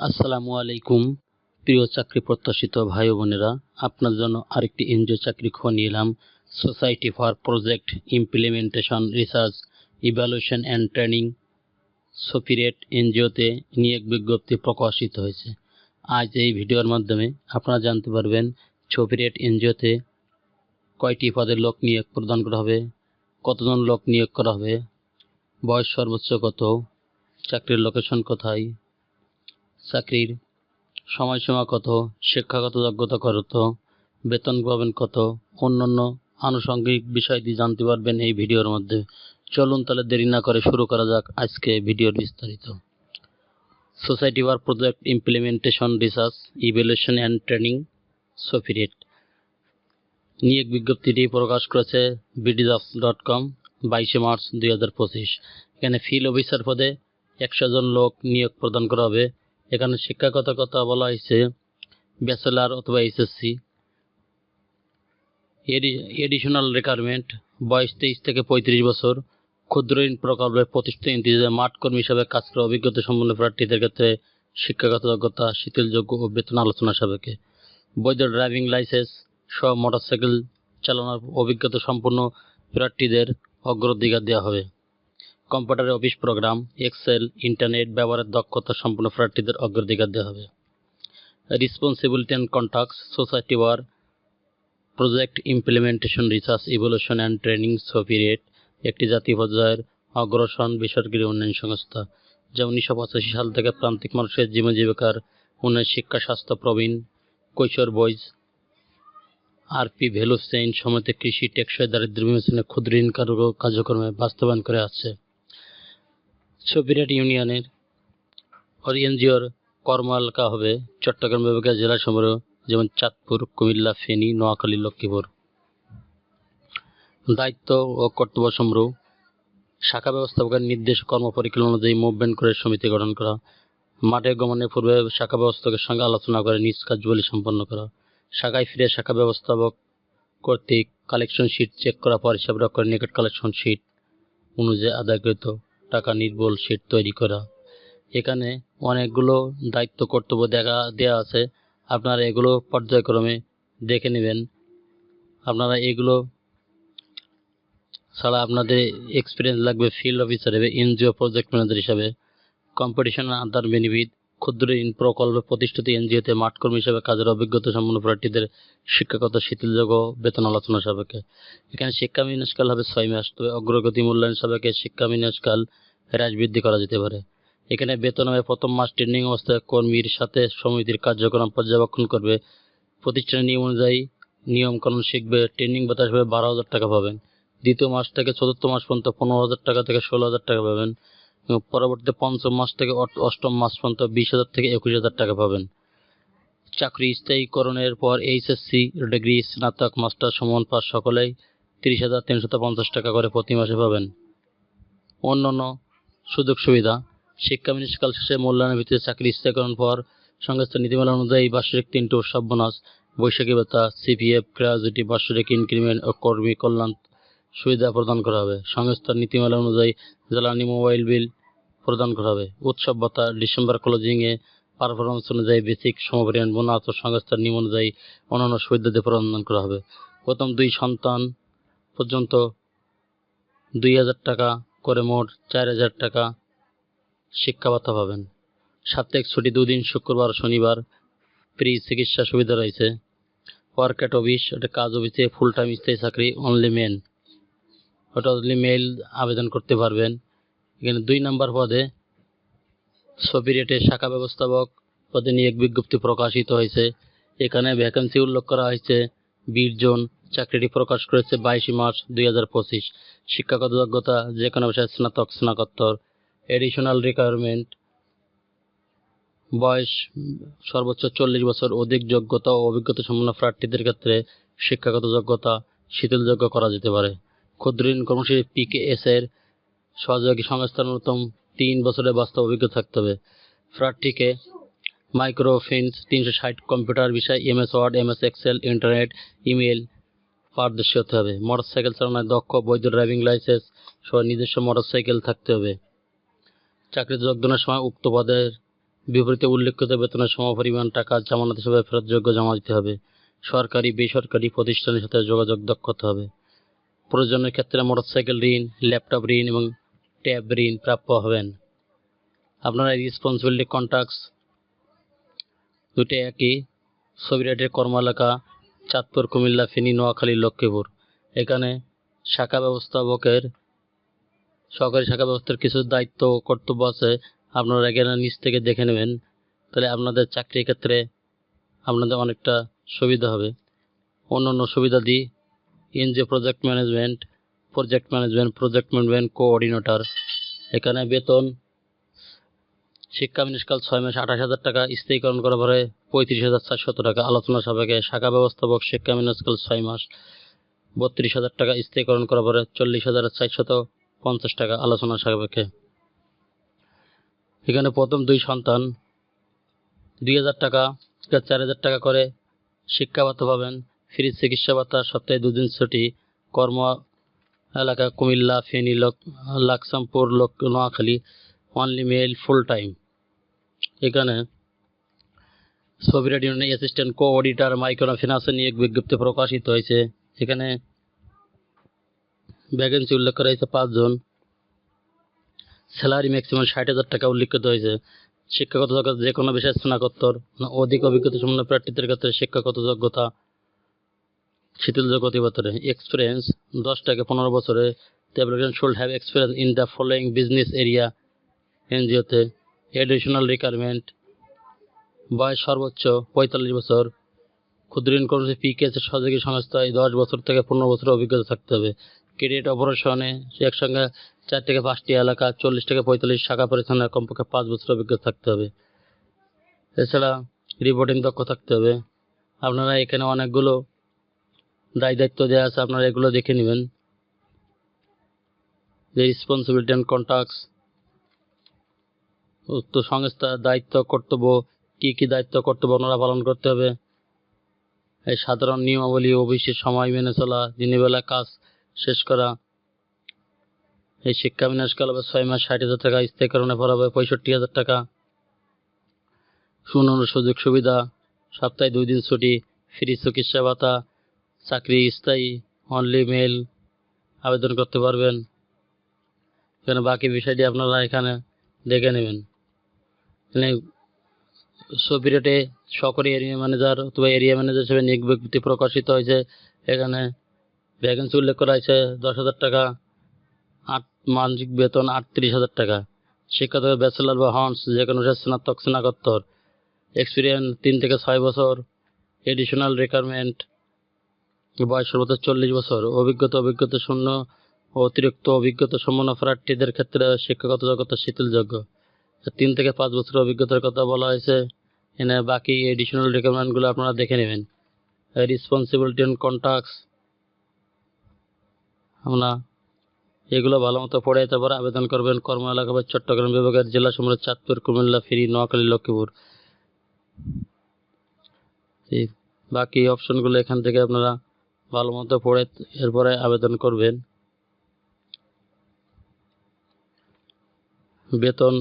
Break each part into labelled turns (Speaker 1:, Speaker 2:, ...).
Speaker 1: আসসালামু আলাইকুম প্রিয় চাকরি প্রত্যাশিত ভাই ও বোনেরা, আপনার জন্য আরেকটি এনজিও চাকরি খবর নিয়ে এলাম। Society for project implementation research evaluation and training SOPIRET এনজিওতে নিয়োগ বিজ্ঞপ্তি প্রকাশিত হয়েছে। আজ এই ভিডিওর মাধ্যমে আপনারা জানতে পারবেন সোপিরেট এনজিওতে কয়টি পদে লোক নিয়োগ প্রদান করা হবে, কতজন লোক নিয়োগ করা হবে, বয়স সর্বোচ্চ কত, চাকরির লোকেশন কোথায়, চাকরির সময়সীমা কত, শিক্ষাগত যোগ্যতা কত, বেতন পাবেন কত, অন্যান্য আনুষঙ্গিক বিষয়টি জানতে পারবেন এই ভিডিওর মধ্যে। চলুন তাহলে দেরি না করে শুরু করা যাক আজকে ভিডিওর বিস্তারিত। Society for project implementation research evaluation and training SOPIRET নিয়োগ বিজ্ঞপ্তিটি প্রকাশ করেছে bdjobs.com 22 মার্চ 2025। এখানে ফিল্ড অফিসার পদে 100 জন লোক নিয়োগ প্রদান করা হবে। এখানে শিক্ষাগত কথা বলা হয়েছে ব্যাচেলার অথবা এইচএসসি। এডিশনাল রিকোয়ারমেন্ট বয়স 23 থেকে 35 বছর। ক্ষুদ্র ঋণ প্রকল্পে প্রতিষ্ঠানে মাঠ কর্মী হিসাবে কাজ করার অভিজ্ঞতা সম্পন্ন প্রার্থীদের ক্ষেত্রে শিক্ষাগত যোগ্যতা শিথিলযোগ্য ও বেতন আলোচনা সাপেক্ষে বৈধ ড্রাইভিং লাইসেন্স সহ মোটরসাইকেল চালানোর অভিজ্ঞতা সম্পন্ন প্রার্থীদের অগ্রাধিকার দেওয়া হবে। Computer office program, excel, internet ব্যবহারের দক্ষতা সম্পন্ন প্রার্থীদের অগ্রাধিকার দেওয়া হবে। Responsibility and contacts society for project implementation research evaluation and training SOPIRET একটি জাতীয় পর্যায়ের অগ্রসর বেসরকারি উন্নয়ন সংস্থা, যা 1985 সাল থেকে প্রান্তিক মানুষের জীবন জীবিকার উন্নয়ন, শিক্ষা, স্বাস্থ্য, প্রবীণ, কৈশোর, বয়স, আরপি ভ্যালু চেইন সমেত কৃষি, টেকসই দারিদ্র্য বিমোচনে ক্ষুদ্র ঋণ কার্যক্রমে বাস্তবায়ন করে আসছে। সোপিরেট ইউনিয়নের এনজিওর কর্মশালা হবে চট্টগ্রাম বিভাগের জেলাসমূহ যেমন চাঁদপুর, কুমিল্লা, ফেনী, নোয়াখালী, লক্ষ্মীপুর। দায়িত্ব ও কর্তব্যসমূহ: শাখা ব্যবস্থাপকের নির্দেশ কর্মপরিকল্পনা অনুযায়ী মুভমেন্ট করে সমিতি গঠন করা, মাঠে গমনের পূর্বে শাখা ব্যবস্থাপকের সঙ্গে আলোচনা করে নিজ কার্যাবলী সম্পন্ন করা, শাখায় ফিরে শাখা ব্যবস্থাপক কর্তৃক কালেকশন শিট চেক করা পর হিসাব রক্ষকের নিকট কালেকশন শিট অনুযায়ী আদায়কৃত টাকা নির্ভুল শিট তৈরি করা। এখানে অনেকগুলো দায়িত্ব কর্তব্য দেওয়া আছে, আপনারা এগুলো পর্যায়ক্রমে দেখে নেবেন। আপনারা এগুলো ছাড়া আপনাদের এক্সপিরিয়েন্স লাগবে ফিল্ড অফিসার হিসেবে, এনজিও প্রজেক্ট ম্যানেজার হিসাবে। কম্পিটিশন আদার বেনিফিট: ক্ষুদ্র ঋণ প্রকল্পে প্রতিষ্ঠিত এনজিওতে মাঠকর্মী হিসেবে কাজের অভিজ্ঞতা সম্পন্ন প্রার্থীদের শিক্ষাগত শিথিলযোগ্য বেতন আলোচনা সাপেক্ষে। এখানে শিক্ষা বিন্যাসকাল হবে 6 মাস, তবে অগ্রগতি মূল্যায়ন সাপেক্ষে শিক্ষা বিন্যাসকাল হ্রাস বৃদ্ধি করা যেতে পারে। এখানে বেতন হবে প্রথম মাস ট্রেনিং অবস্থায় কর্মীর সাথে সমিতির কার্যক্রম পর্যবেক্ষণ করবে, প্রতিষ্ঠানের নিয়ম অনুযায়ী নিয়মকানুন শিখবে, ট্রেনিং ভাতা হিসেবে 12,000 টাকা পাবেন। দ্বিতীয় মাস থেকে চতুর্থ মাস পর্যন্ত 15,000 টাকা থেকে 16,000 টাকা পাবেন এবং পরবর্তীতে পঞ্চম মাস থেকে অষ্টম মাস পর্যন্ত 20,000 থেকে 21,000 টাকা পাবেন। চাকরি স্থায়ীকরণের পর এইচএসসি ডিগ্রি, স্নাতক, মাস্টার সমান পাস সকলেই 30,350 টাকা করে প্রতি মাসে পাবেন। অন্যান্য সুযোগ সুবিধা: শিক্ষা বিন্যাসকাল শেষে মূল্যায়নের ভিত্তিতে চাকরি স্থায়ীকরণ পর সংস্থার নীতিমালা অনুযায়ী বার্ষিক 3টি উৎসব বোনাস, বৈশাখী ভাতা, সিপিএফ, গ্র্যাজুইটি, বার্ষিক ইনক্রিমেন্ট ও কর্মী কল্যাণ সুবিধা প্রদান করা হবে। সংস্থার নীতিমালা অনুযায়ী জ্বালানি মোবাইল বিল প্রদান করা হবে। উৎসব ভাতা ডিসেম্বর ক্লোজিংয়ে পারফরমেন্স অনুযায়ী বেসিক সমপরিমাণ বোনাস ও সংস্থার নিয়ম অনুযায়ী অন্যান্য সুবিধা প্রদান করা হবে। প্রথম 2 সন্তান পর্যন্ত 2,000 টাকা করে মোট 4,000 টাকা শিক্ষা ভাতা পাবেন। সাপ্তাহিক ছুটি 2 দিন, শুক্রবার ও শনিবার। ফ্রি চিকিৎসা সুবিধা রয়েছে। ওয়ার্ক অ্যাট অফিস, এটা কাজ অফিসে, ফুল টাইম স্থায়ী চাকরি, অনলি মেন, ওটা অনলি মেল আবেদন করতে পারবেন। এখানে 2 নম্বর পদে সোপিরেটে শাখা ব্যবস্থাপক পদে নিয়োগ বিজ্ঞপ্তি প্রকাশিত হয়েছে। এখানে ভ্যাকেন্সি উল্লেখ করা হয়েছে 20 জন। চাকরিটি প্রকাশ করেছে 22 মার্চ 2025। শিক্ষাগত যোগ্যতা যে কোনো বিষয়ে স্নাতক, স্নাতকোত্তর। এডিশনাল রিকোয়ারমেন্ট: বয়স সর্বোচ্চ 40 বছর, অধিক যোগ্যতা ও অভিজ্ঞতা সম্পন্ন প্রার্থীদের ক্ষেত্রে শিক্ষাগত যোগ্যতা শিথিলযোগ্য করা যেতে পারে। ক্ষুদ্র ঋণ কর্মসূচি পিকেএস এর সহযোগী সংস্থার ন্যূনতম 3 বছরের বাস্তব অভিজ্ঞতা থাকতে হবে। প্রার্থীকে মাইক্রোফিন্যান্স 360, কম্পিউটার বিষয় MS Word, MS Excel, internet, email পারদর্শী হতে হবে। মোটরসাইকেল চালানোয় দক্ষ, বৈধ ড্রাইভিং লাইসেন্স সহ নিজস্ব মোটরসাইকেল থাকতে হবে। চাকরিতে যোগদানের সময় উক্ত পদের বিপরীতে উল্লেখিত বেতনের সমপরিমাণ টাকা জামানত হিসেবে ফেরতযোগ্য জমা দিতে হবে। সরকারি বেসরকারি প্রতিষ্ঠানের সাথে যোগাযোগ দক্ষতা হবে। প্রয়োজনের ক্ষেত্রে মোটরসাইকেল ঋণ, ল্যাপটপ ঋণ এবং ট্যাব ঋণ প্রাপ্য হবেন। আপনারা রেসপন্সিবিলিটি কন্ট্রাক্টস দুটো একই, ছবিরাটের কর্ম এলাকা চাঁদপুর, কুমিল্লা, ফেনী, নোয়াখালী, লক্ষ্মীপুর। এখানে শাখা ব্যবস্থাপকের সহকারী শাখা ব্যবস্থার কিছু দায়িত্ব ও কর্তব্য আছে, আপনারা এখানে নিচ থেকে দেখে নেবেন, তাহলে আপনাদের চাকরির ক্ষেত্রে আপনাদের অনেকটা সুবিধা হবে। অন্যান্য সুবিধাদি NGO project management, project management coordinator. এখানে বেতন শিক্ষা বিনিষ্কাল 6 মাস 28,000 টাকা, স্থায়ীকরণ করা পরে 35,400 টাকা। আলোচনা সাপেক্ষে শাখা ব্যবস্থাপক শিক্ষা বিনিষ্কাল 6 মাস 32,000 টাকা, স্থায়ীকরণ করা পরে 40,450 টাকা। আলোচনা সাপেক্ষে। এখানে প্রথম 2 সন্তান 2,000 টাকা 4,000 টাকা করে শিক্ষা ভাতা পাবেন। ফ্রি চিকিৎসা ভাতা, সপ্তাহে 2 দিন ছুটি। কর্ম এলাকা Comilla, Feni, Laksampur, Noakhali. Only male, full time. এখানে ছবিরাট ইউনিয়ন অ্যাসিস্ট্যান্ট কোঅর্ডিনেটর মাইক্রো ফিন্যান্সে নিয়োগ বিজ্ঞপ্তি প্রকাশিত হয়েছে। এখানে ভ্যাকেন্সি উল্লেখ করা হয়েছে 5 জন। স্যালারি ম্যাক্সিমাম 60,000 টাকা উল্লেখিত হয়েছে। শিক্ষাগত যোগ্যতা যে কোনো বিষয়ে স্নাতকোত্তর, অধিক অভিজ্ঞতা সম্পন্ন প্রার্থীদের ক্ষেত্রে শিক্ষাগত যোগ্যতা শিথিলযোগ্য অতি বছরে। এক্সপিরিয়েন্স 10 থেকে 15 বছরে। The applicant should have experience in the following business area এনজিওতে। এডিশনাল রিকোয়ারমেন্ট বয়স সর্বোচ্চ 45 বছর। ক্ষুদ্র ঋণ কর্মসূচি পিকেএস সহযোগী সংস্থায় 10 বছর থেকে 15 বছরের অভিজ্ঞতা থাকতে হবে। ক্রেডিট অপারেশনে একসঙ্গে 4 থেকে 5টি এলাকা 40 থেকে 45 শাখা পরিচালনায় কমপক্ষে 5 বছর অভিজ্ঞতা থাকতে হবে। এছাড়া রিপোর্টিং দক্ষ থাকতে হবে। আপনারা এখানে অনেকগুলো দায়িত্ব দেওয়া আছে, আপনারা এগুলো দেখে নেবেন। যে রেসপন্সিবিলিটি অ্যান্ড কন্ট্রাক্টস, উক্ত সংস্থার দায়িত্ব কর্তব্য, কি দায়িত্ব কর্তব্য আপনারা পালন করতে হবে। এই সাধারণ নিয়মাবলী, অফিসের সময় মেনে চলা, দিনের বেলা কাজ শেষ করা। এই শিক্ষা বিনিষ্কাল হবে 6 মাস 60,000 টাকা, স্থায়ীকরণে পর হবে 65,000 টাকা। অন্যান্য সুযোগ সুবিধা সপ্তাহে 2 দিন ছুটি, ফ্রি চিকিৎসা ভাতা, চাকরি স্থায়ী, অনলি মেল আবেদন করতে পারবেন। এখানে বাকি বিষয়টি আপনারা এখানে দেখে নেবেন। এখানে ছবিরাটে সহকারী এরিয়া ম্যানেজার অথবা এরিয়া ম্যানেজার হিসেবে নিয়োগ বিজ্ঞপ্তি প্রকাশিত হয়েছে। এখানে ভ্যাকেন্সি উল্লেখ করা হয়েছে 10,000 টাকা, মাসিক বেতন 38,000 টাকা। শিক্ষাগত ব্যাচেলর বা হর্স যে কোনো স্নাতক স্নাতকোত্তর। এক্সপিরিয়েন্স 3 থেকে 6 বছর। এডিশনাল রিকোয়ারমেন্ট বয়স সর্বোচ্চ 40 বছর। অভিজ্ঞতা শূন্য ও অতিরিক্ত অভিজ্ঞতা সম্পন্ন প্রার্থীদের ক্ষেত্রে শিক্ষাগত যোগ্যতা শিথিলযোগ্য। 3 থেকে 5 বছরের অভিজ্ঞতার কথা বলা হয়েছে। এখানে বাকি এডিশনাল রিকোয়ারমেন্টগুলো আপনারা দেখে নেবেন। রেসপন্সিবিলিটি অ্যান্ড কন্ট্রাক্টস আমরা এগুলো ভালো মতো পড়ে তারপর আবেদন করবেন। কর্ম এলাকা চট্টগ্রাম বিভাগের জেলা সমূহ চাঁদপুর, কুমিল্লা, ফেনী, নোয়াখালী, লক্ষ্মীপুর। বাকি অপশনগুলো এখান থেকে আপনারা ভালো মতো পড়ে এরপরে আবেদন করবেন। বেতন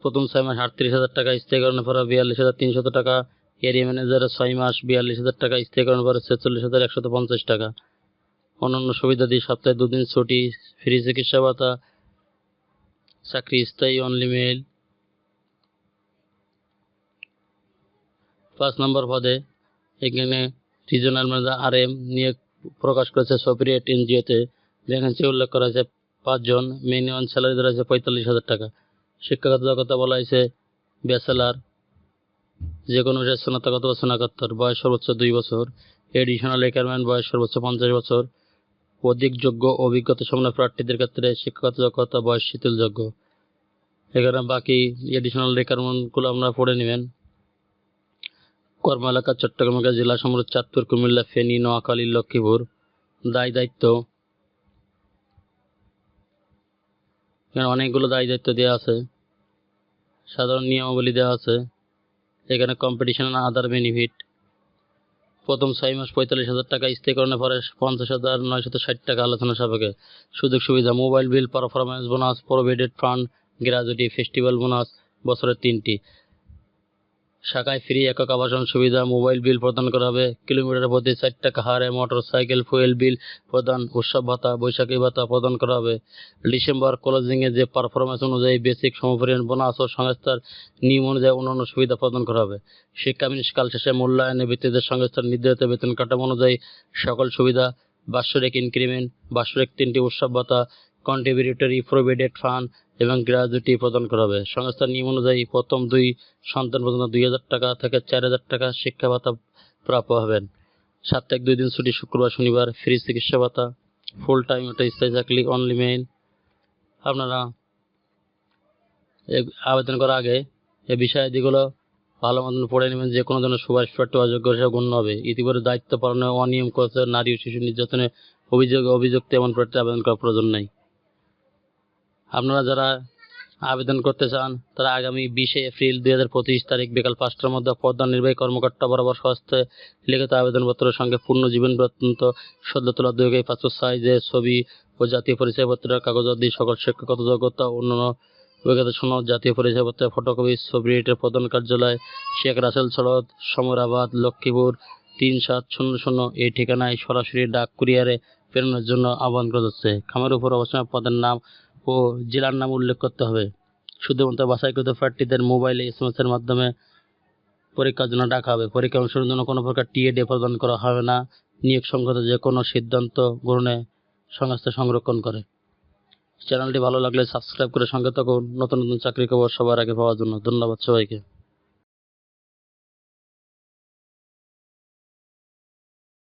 Speaker 1: প্রথম 6 মাস 38,000 টাকা, স্থায়ীকরণের পর 42,300 টাকা। এরিয়া ম্যানেজারের 6 মাস 42,000 টাকা, স্থায়ীকরণের পর 46,150 টাকা। অন্যান্য সুবিধা দিয়ে সপ্তাহে 2 দিন ছুটি, ফ্রি চিকিৎসা ভাতা, চাকরি স্থায়ী, অনলি মেল। 5 নম্বর পদে এখানে রিজনাল ম্যানেজার RM নিয়োগ প্রকাশ করেছে ছবিরাট এনজিওতে। ভ্যাকেন্সি উল্লেখ করা হয়েছে 5 জন। মিনিমাম স্যালারি ধরা হয়েছে 45,000 টাকা। শিক্ষাগত যোগ্যতা বলা হয়েছে ব্যাচেলার, যে কোনো বিষয়ে স্নাতক অথবা স্নাতকোত্তর। বয়স সর্বোচ্চ 2 বছর। এডিশনাল রিকোয়ারমেন্ট বয়স সর্বোচ্চ 50 বছর। অধিক যোগ্য অভিজ্ঞতা সম্পন্ন প্রার্থীদের ক্ষেত্রে শিক্ষাগত যোগ্যতা বয়স শিথিলযোগ্য। এখানে বাকি এডিশনাল রিকোয়ারমেন্টগুলো আপনারা পড়ে নেবেন। কর্ম এলাকা চট্টগ্রাম জেলা সমূহ চাঁদপুর, কুমিল্লা, ফেনী, নোয়াখালী, লক্ষ্মীপুর। দায়িত্ব এখানে অনেকগুলো দায়িত্ব দেওয়া আছে, সাধারণ নিয়মাবলী দেওয়া আছে। এখানে কম্পিটিশন আদার বেনিফিট প্রথম 6 মাস 45,000 টাকা, স্থায়ীকরণের পরে 50,960 টাকা। আলোচনা সাপেক্ষে সুযোগ সুবিধা mobile bill, performance bonus, provident fund, gratuity, festival bonus বছরের 3টি। শাখায় ফ্রি একক আবাসন সুবিধা, মোবাইল বিল প্রদান করা হবে, কিলোমিটার প্রতি 4 টাকা হারে মোটরসাইকেল ফুয়েল বিল প্রদান, উৎসব ভাতা, বৈশাখী ভাতা প্রদান করা হবে। ডিসেম্বর ক্লোজিংয়ে যে পারফরমেন্স অনুযায়ী বেসিক সমপরিমাণ বোনাস ও সংস্থার নিয়ম অনুযায়ী অন্যান্য সুবিধা প্রদান করা হবে। শিক্ষানবিশ কাল শেষে মূল্যায়নের ভিত্তিতে সংস্থার নির্ধারিত বেতন কাঠামো অনুযায়ী সকল সুবিধা, বাৎসরিক ইনক্রিমেন্ট, বাৎসরিক 3টি উৎসব ভাতা, কন্ট্রিবিউটরি প্রভিডেন্ট ফান্ড এবং গ্র্যাজুইটি প্রদান করা হবে। সংস্থার নিয়ম অনুযায়ী প্রথম 2 সন্তান পর্যন্ত 2,000 টাকা থেকে 4,000 টাকা শিক্ষা ভাতা প্রাপ্য হবেন। সাপ্তাহিক 2 দিন ছুটি, শুক্রবার শনিবার, ফ্রি চিকিৎসা ভাতা, ফুল টাইম ওটা স্থায়ী চাকরি অনলি মেইন। আপনারা আবেদন করার আগে এই বিষয়াদিগুলো ভালো মতন পড়ে নেবেন। যে কোনো ধরনের সুপারিশ প্রার্থী অযোগ্য হিসেবে গণ্য হবে। ইতিপূর্বে দায়িত্ব পালনে অনিয়ম করেছে নারী ও শিশু নির্যাতনের অভিযুক্ত এমন প্রার্থী আবেদন করার প্রয়োজন নেই। আপনারা যারা আবেদন করতে চান তারা আগামী 20 এপ্রিল 2025 তারিখ বিকাল 5টার মধ্যে প্রধান নির্বাহী কর্মকর্তা বরাবর হস্তে লিখিত আবেদনপত্রের সঙ্গে পূর্ণ জীবন বৃত্তান্ত, সদ্য তোলা 2 পাসপোর্ট সাইজের ছবি ও জাতীয় পরিচয়পত্রের কাগজাদি, সকল শিক্ষাগত যোগ্যতা, অন্যান্য অভিজ্ঞতা সনদ, জাতীয় পরিচয়পত্রের ফটোকপি, ছবি রিটের প্রধান কার্যালয়, শেখ রাসেল সড়ক, সমরাবাদ, লক্ষ্মীপুর 3700 এই ঠিকানায় সরাসরি ডাক কুরিয়ারে প্রেরণের জন্য আহ্বান করা যাচ্ছে। খামের উপর অবশ্যই পদের নাম ও জেলার নাম উল্লেখ করতে হবে। শুধুমাত্র বাছাইকৃত প্রার্থীদের মোবাইলে SMS এর মাধ্যমে পরীক্ষার জন্য ডাকা হবে। পরীক্ষা অনুসরণের জন্য কোনো প্রকার টিএডি প্রদান করা হবে না। নিয়োগ সংক্রান্ত যে কোনো সিদ্ধান্ত গ্রহণে সংস্থা সংরক্ষণ করে। চ্যানেলটি ভালো লাগলে সাবস্ক্রাইব করে সঙ্গে থাকুন নতুন নতুন চাকরি খবর সবার আগে পাওয়ার জন্য। ধন্যবাদ সবাইকে।